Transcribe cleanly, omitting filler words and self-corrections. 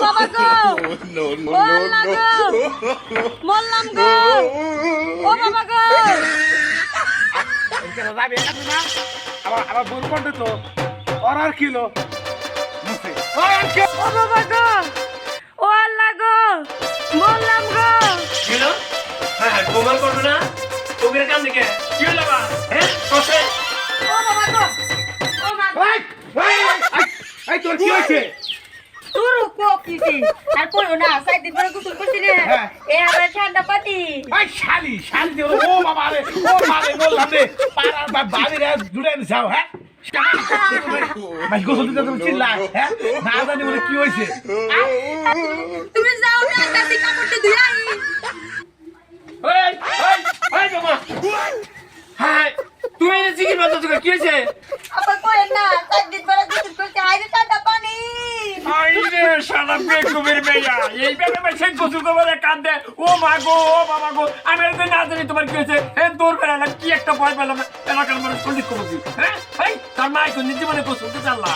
বাবা গো ও আল্লাহ গো মরলাম গো ও বাবা গো আবার ভুল করতে তো ওর আর কিলো ও বাবা গো ও আল্লাহ গো মরলাম গো হ্যালো হ্যাঁ গোমাল করো না তোকে কাম দিকে কি হলো বা হ্যাঁ কসে ও বাবা গো ও মা গো এই তোর কি হয়েছে তোর কো কিছি আর কইও না সাইড দিন পরে গোসল করছিলি হ্যাঁ। এ আমার ঠান্ডা পাতি এই শালি দে ও বাবা রে ও মারে বললাম রে পাড়ার বাড়ি রে জুড়ে যাও হ্যাঁ ভাই গোসল দিতে তুমি চিল্লা হ্যাঁ না জানি বলে কি হয়েছে তুমি যাও না দাদি কাপড়টা ধুই আই এই গোমা হাই তুই এই জিগি বাদ তোকে কি হয়েছে আবার কই না সাইড দিন পরে গোসল করতে আইরে ঠান্ডা পানি আইরে শালা বেকুবের মেয়া এই ব্যাপারে মেশিন গোসল করবে কাঁদে ও মা গো ও বাবা গো আমি তো না জানি তোমার কি হয়েছে এ দৌড় বেড়া না কি একটা ভয় পেলাম এলাকার মানুষ কোন দিক করবি হ্যাঁ ভাই তার মা কোন জীবনে গোসল করতে চাল্লা